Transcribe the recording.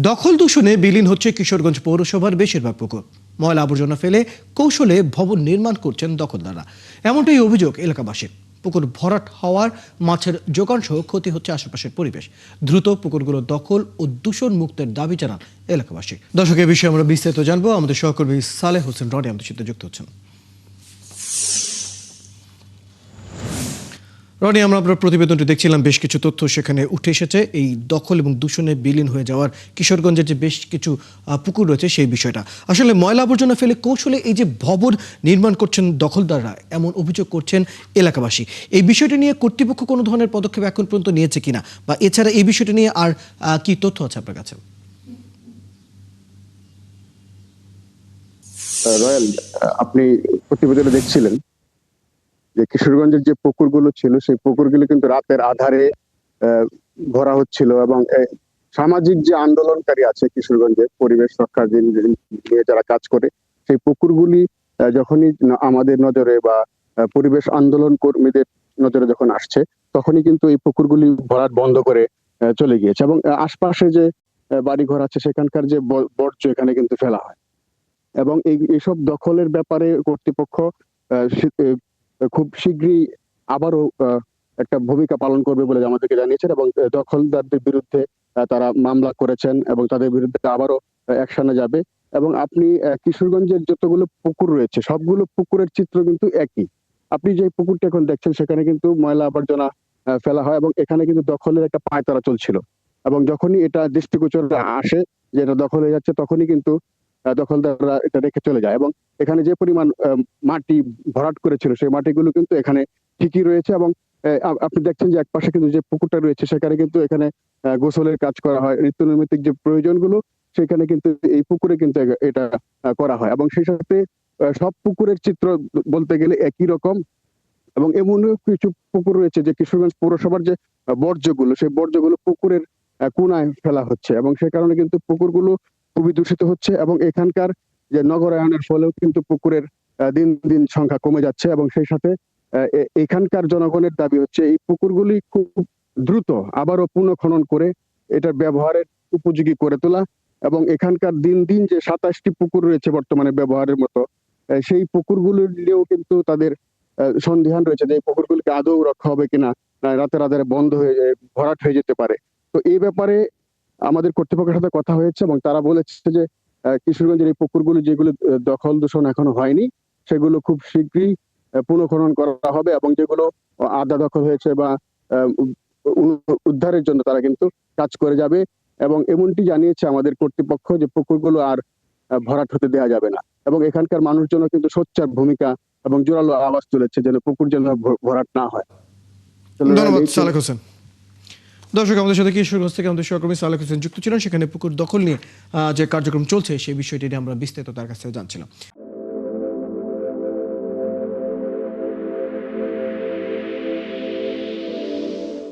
দখল দূষণে বিলীন হচ্ছে কিশোরগঞ্জ পৌরসভার বেশিরভাগ পুকুর। ময়লা আবর্জনা ফেলে কৌশলে ভবন নির্মাণ করছেন দখলদাররা, এমনটাই অভিযোগ এলাকাবাসীর। পুকুর ভরাট হওয়ার মাছের যোগান সহ ক্ষতি হচ্ছে আশেপাশের পরিবেশ। দ্রুত পুকুরগুলো দখল ও দূষণ মুক্তের দাবি জানান এলাকাবাসী। দর্শক, এ বিষয়ে আমরা বিস্তারিত জানবো। আমাদের সহকর্মী সালেহ হোসেন রনি আমাদের সাথে যুক্ত হচ্ছেন। রনি, আমরা আপনার প্রতিবেদনটি দেখছিলাম, বেশ কিছু তথ্য সেখানে উঠে এসেছে এই দখল এবং দূষণে বিলীন হয়ে যাওয়ার কিশোরগঞ্জের যে বেশ কিছু পুকুর রয়েছে সেই বিষয়টা। আসলে ময়লা আবর্জনা ফেলে কৌশলে এই যে ভবন নির্মাণ করছেন দখলদাররা, এমন অভিযোগ করছেন এলাকাবাসী। এই বিষয়টি নিয়ে কর্তৃপক্ষ কোনো ধরনের পদক্ষেপ এখন পর্যন্ত নিয়েছে কিনা, বা এছাড়া এই বিষয়টি নিয়ে আর কি তথ্য আছে আপনার কাছে? রয়্যাল, আপনি প্রতিবেদনে দেখছিলেন যে কিশোরগঞ্জের যে পুকুরগুলো ছিল সেই পুকুরগুলো কিন্তু রাতের আধারে ভরা হচ্ছিল, এবং সামাজিক যে আন্দোলনকারী আছে কিশোরগঞ্জের পরিবেশ রক্ষার নিয়ে যারা কাজ করে, সেই পুকুরগুলি যখনই আমাদের নজরে বা পরিবেশ আন্দোলন কর্মীদের নজরে যখন আসছে, তখনই কিন্তু এই পুকুরগুলি ভরাট বন্ধ করে চলে গিয়েছে, এবং আশপাশে যে বাড়িঘর আছে সেখানকার যে বর্জ্য এখানে কিন্তু ফেলা হয়। এবং এইসব দখলের ব্যাপারে কর্তৃপক্ষ খুব শীঘ্রই আবারও একটা ভূমিকা পালন করবে বলে আমাদেরকে জানিয়েছেন, এবং দখলদারদের বিরুদ্ধে তারা মামলা করেছেন এবং তাদের বিরুদ্ধে আবারও অ্যাকশনে যাবে। এবং আপনি কিশোরগঞ্জের যতগুলো পুকুর রয়েছে সবগুলো পুকুরের চিত্র কিন্তু একই। আপনি যে পুকুরটা এখন দেখছেন সেখানে কিন্তু ময়লা আবর্জনা ফেলা হয়, এবং এখানে কিন্তু দখলের একটা পায়তারা চলছিল, এবং যখনই এটা দৃষ্টিগোচর আসে যে এটা দখল হয়ে যাচ্ছে, তখনই কিন্তু দখলদাররা এটা রেখে চলে যায়। এবং এখানে যে পরিমাণ মাটি ভরাট করেছিল সেই মাটিগুলো কিন্তু এখানে ঠিকই রয়েছে, এবং আপনি দেখছেন যে একপাশে কিন্তু যে পুকুরটা রয়েছে সেখানে কিন্তু এখানে গোসলের কাজ করা হয়, নিত্য নৈমিত্তিক যে প্রয়োজনগুলো সেখানে কিন্তু এই পুকুরে কিন্তু এটা করা হয়। এবং সেই সাথে সব পুকুরের চিত্র বলতে গেলে একই রকম। এবং এমনও কিছু পুকুর রয়েছে যে কিশোরগঞ্জ পৌরসভার যে বর্জ্যগুলো সেই বর্জ্যগুলো পুকুরের কোনায় ফেলা হচ্ছে, এবং সে কারণে কিন্তু পুকুরগুলো খুবই দূষিত হচ্ছে। এবং এখানকার যে নগরায়নের ফলেও কিন্তু পুকুরের দিন দিন সংখ্যা কমে যাচ্ছে, এবং সেই সাথে এখানকার জনগণের দাবি হচ্ছে এই পুকুরগুলি খুব দ্রুত আবারও পুনঃখনন করে এটার ব্যবহারের উপযোগী করে তোলা। এবং এখানকার দিন দিন যে 27টি পুকুর রয়েছে বর্তমানে ব্যবহারের মতো, সেই পুকুরগুলো নিয়েও কিন্তু তাদের সন্দিহান রয়েছে যে এই পুকুরগুলিকে আদৌ রক্ষা হবে কিনা, রাতের আধারে বন্ধ হয়ে ভরাট হয়ে যেতে পারে। তো এই ব্যাপারে আমাদের কর্তৃপক্ষের সাথে কথা হয়েছে, এবং তারা বলেছে যে কিশোরগঞ্জের এই পুকুরগুলো যেগুলো দখল দূষণ এখনো হয়নি সেগুলো খুব শীঘ্রই পুনঃখনন করা হবে, এবং যেগুলো আধা দখল হয়েছে বা উদ্ধারের জন্য তারা কিন্তু কাজ করে যাবে। এবং এমনটি জানিয়েছে আমাদের কর্তৃপক্ষ যে পুকুরগুলো আর ভরাট হতে দেওয়া যাবে না, এবং এখানকার মানুষজন কিন্তু সোচ্চার ভূমিকা এবং জোরালো আওয়াজ তুলেছে যেন পুকুর যেন ভরাট না হয়। ধন্যবাদ সালেহ হোসেন। দর্শক, আমাদের সাথে কিশোরগঞ্জ থেকে আমাদের সহকর্মী সালেহ হোসেন যুক্ত ছিলেন। সেখানে পুকুর দখল নিয়ে যে কার্যক্রম চলছে সেই বিষয়টি নিয়ে আমরা বিস্তারিত তার কাছ থেকে জানছিলাম।